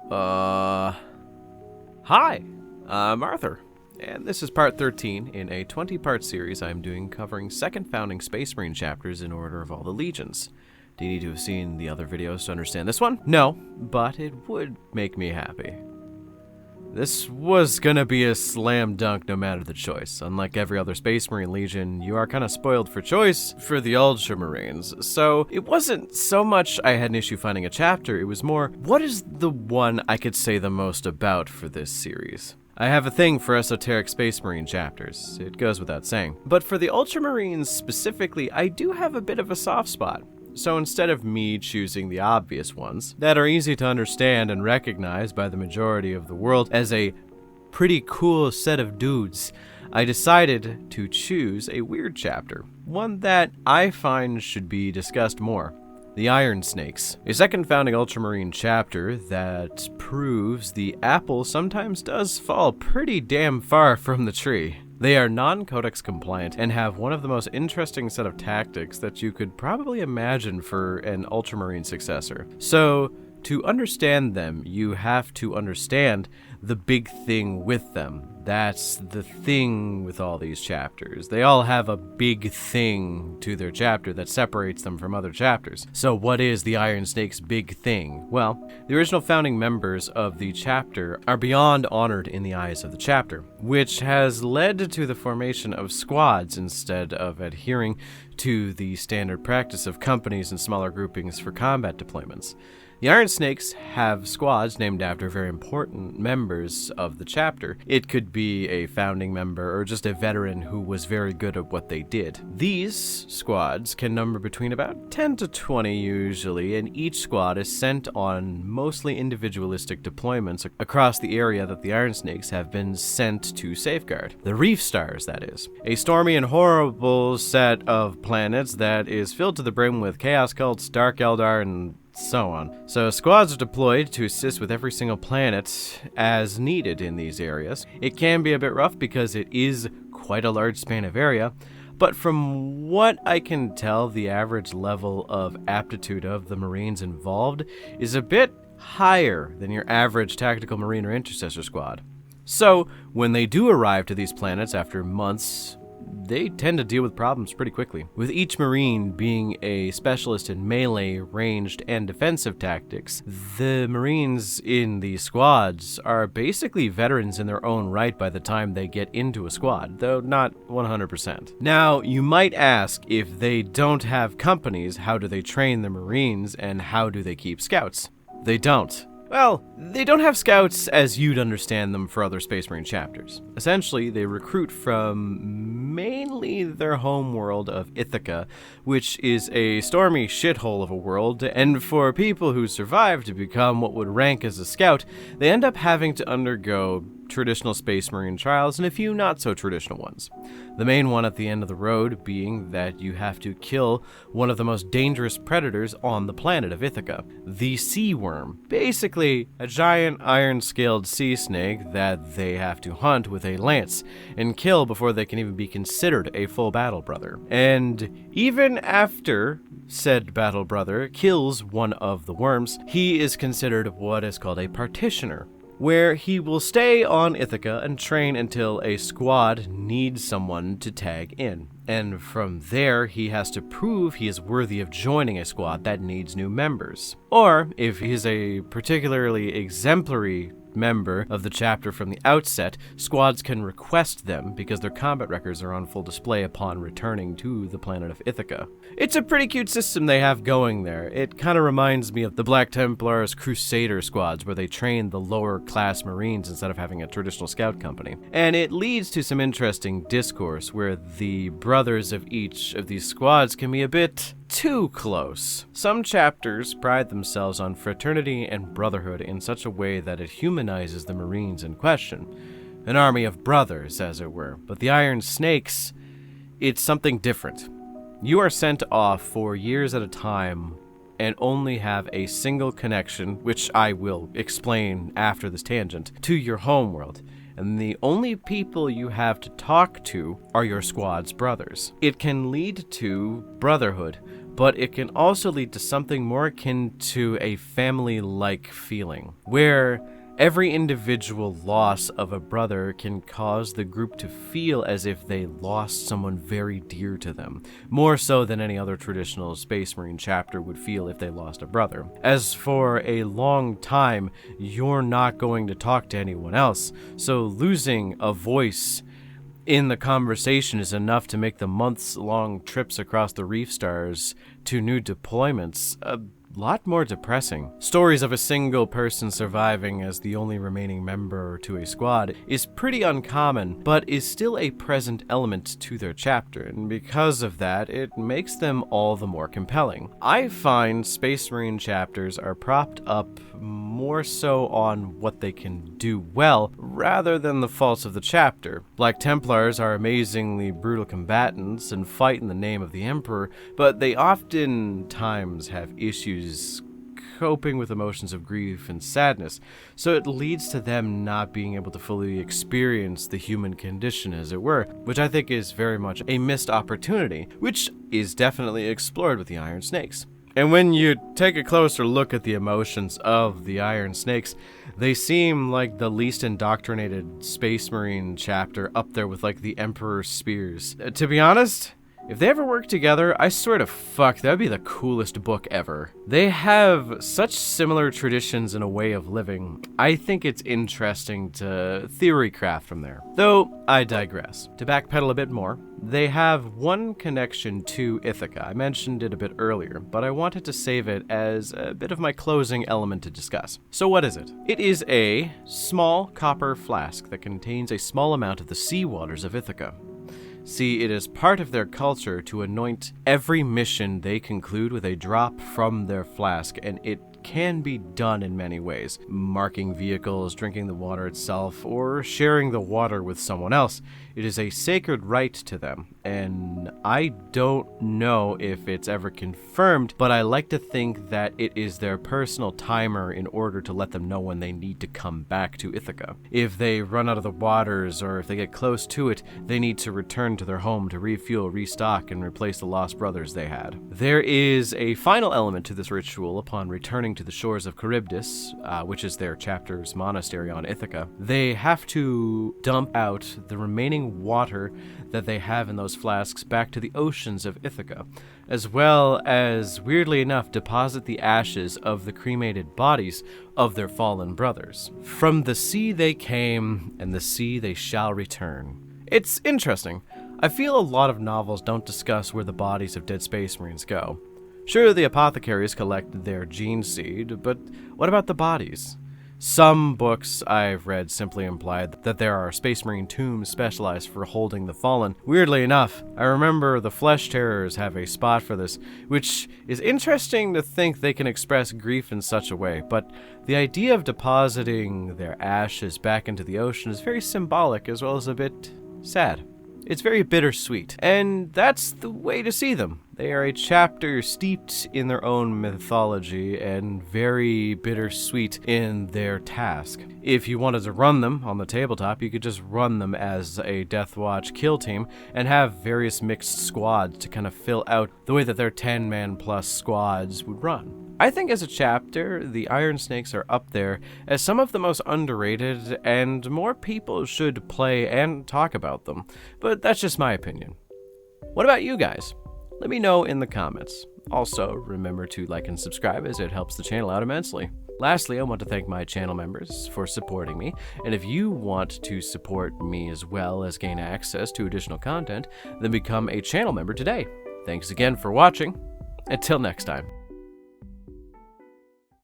Hi, I'm Arthur, and this is part 13 in a 20-part series I'm doing covering second founding Space Marine chapters in order of all the legions. Do you need to have seen the other videos to understand this one? No, but it would make me happy. This was gonna be a slam dunk no matter the choice. Unlike every other Space Marine Legion, you are kinda spoiled for choice for the Ultramarines. So it wasn't so much I had an issue finding a chapter, it was more, what is the one I could say the most about for this series? I have a thing for esoteric Space Marine chapters, it goes without saying. But for the Ultramarines specifically, I do have a bit of a soft spot. So instead of me choosing the obvious ones, that are easy to understand and recognize by the majority of the world as a pretty cool set of dudes, I decided to choose a weird chapter, one that I find should be discussed more. The Iron Snakes, a second founding Ultramarine chapter that proves the apple sometimes does fall pretty damn far from the tree. They are non-codex compliant and have one of the most interesting set of tactics that you could probably imagine for an Ultramarine successor. So, to understand them, you have to understand the big thing with them. That's the thing with all these chapters. They all have a big thing to their chapter that separates them from other chapters. So what is the Iron Snake's big thing? Well, the original founding members of the chapter are beyond honored in the eyes of the chapter, which has led to the formation of squads instead of adhering to the standard practice of companies and smaller groupings for combat deployments. The Iron Snakes have squads named after very important members of the chapter. It could be a founding member or just a veteran who was very good at what they did. These squads can number between about 10 to 20 usually, and each squad is sent on mostly individualistic deployments across the area that the Iron Snakes have been sent to safeguard. The Reef Stars, that is. A stormy and horrible set of planets that is filled to the brim with chaos cults, Dark Eldar, and so on. So squads are deployed to assist with every single planet as needed in these areas. It can be a bit rough because it is quite a large span of area, but from what I can tell, the average level of aptitude of the Marines involved is a bit higher than your average tactical Marine or Intercessor squad. So when they do arrive to these planets after months, they tend to deal with problems pretty quickly, with each Marine being a specialist in melee, ranged, and defensive tactics. The Marines in these squads are basically veterans in their own right by the time they get into a squad, though not 100%. Now, you might ask, if they don't have companies, how do they train the Marines and how do they keep scouts? They don't. Well, they don't have scouts as you'd understand them for other Space Marine chapters. Essentially, they recruit from mainly their home world of Ithaca, which is a stormy shithole of a world, and for people who survive to become what would rank as a scout, they end up having to undergo traditional Space Marine trials and a few not so traditional ones. The main one at the end of the road being that you have to kill one of the most dangerous predators on the planet of Ithaca, the sea worm. Basically, a giant iron-scaled sea snake that they have to hunt with a lance and kill before they can even be considered a full battle brother. And even after said battle brother kills one of the worms, he is considered what is called a partitioner, where he will stay on Ithaca and train until a squad needs someone to tag in. And from there, he has to prove he is worthy of joining a squad that needs new members. Or, if he's a particularly exemplary member of the chapter from the outset, squads can request them because their combat records are on full display upon returning to the planet of Ithaca. It's a pretty cute system they have going there. It kind of reminds me of the Black Templars Crusader squads, where they train the lower class Marines instead of having a traditional scout company. And it leads to some interesting discourse where the brothers of each of these squads can be a bit too close. Some chapters pride themselves on fraternity and brotherhood in such a way that it humanizes the Marines in question. An army of brothers, as it were. But the Iron Snakes, it's something different. You are sent off for years at a time and only have a single connection, which I will explain after this tangent, to your homeworld. And the only people you have to talk to are your squad's brothers. It can lead to brotherhood, but it can also lead to something more akin to a family-like feeling, where every individual loss of a brother can cause the group to feel as if they lost someone very dear to them, more so than any other traditional Space Marine chapter would feel if they lost a brother. As for a long time, you're not going to talk to anyone else, so losing a voice in the conversation is enough to make the months-long trips across the reef stars to new deployments a lot more depressing. Stories of a single person surviving as the only remaining member to a squad is pretty uncommon, but is still a present element to their chapter, and because of that, it makes them all the more compelling. I find Space Marine chapters are propped up more so on what they can do well, rather than the faults of the chapter. Like Templars are amazingly brutal combatants and fight in the name of the Emperor, but they oftentimes have issues coping with emotions of grief and sadness, so it leads to them not being able to fully experience the human condition, as it were, which I think is very much a missed opportunity, which is definitely explored with the Iron Snakes. And when you take a closer look at the emotions of the Iron Snakes, they seem like the least indoctrinated Space Marine chapter, up there with like the Emperor's Spears. To be honest, if they ever work together, I swear to fuck, that'd be the coolest book ever. They have such similar traditions and a way of living. I think it's interesting to theory craft from there. Though, I digress. To backpedal a bit more, they have one connection to Ithaca. I mentioned it a bit earlier, but I wanted to save it as a bit of my closing element to discuss. So what is it? It is a small copper flask that contains a small amount of the sea waters of Ithaca. See, it is part of their culture to anoint every mission they conclude with a drop from their flask, and it can be done in many ways. Marking vehicles, drinking the water itself, or sharing the water with someone else. It is a sacred rite to them, and I don't know if it's ever confirmed, but I like to think that it is their personal timer in order to let them know when they need to come back to Ithaca. If they run out of the waters, or if they get close to it, they need to return to their home to refuel, restock, and replace the lost brothers they had. There is a final element to this ritual upon returning to the shores of Charybdis, which is their chapter's monastery on Ithaca. They have to dump out the remaining water that they have in those flasks back to the oceans of Ithaca, as well as, weirdly enough, deposit the ashes of the cremated bodies of their fallen brothers. From the sea they came, and the sea they shall return. It's interesting. I feel a lot of novels don't discuss where the bodies of dead Space Marines go. Sure, the apothecaries collect their gene seed, but what about the bodies? Some books I've read simply imply that there are Space Marine tombs specialized for holding the fallen. Weirdly enough, I remember the Flesh Terrors have a spot for this, which is interesting to think they can express grief in such a way, but the idea of depositing their ashes back into the ocean is very symbolic as well as a bit sad. It's very bittersweet, and that's the way to see them. They are a chapter steeped in their own mythology and very bittersweet in their task. If you wanted to run them on the tabletop, you could just run them as a Deathwatch kill team and have various mixed squads to kind of fill out the way that their 10-man plus squads would run. I think as a chapter, the Iron Snakes are up there as some of the most underrated, and more people should play and talk about them, but that's just my opinion. What about you guys? Let me know in the comments. Also, remember to like and subscribe as it helps the channel out immensely. Lastly, I want to thank my channel members for supporting me, and if you want to support me as well as gain access to additional content, then become a channel member today. Thanks again for watching. Until next time.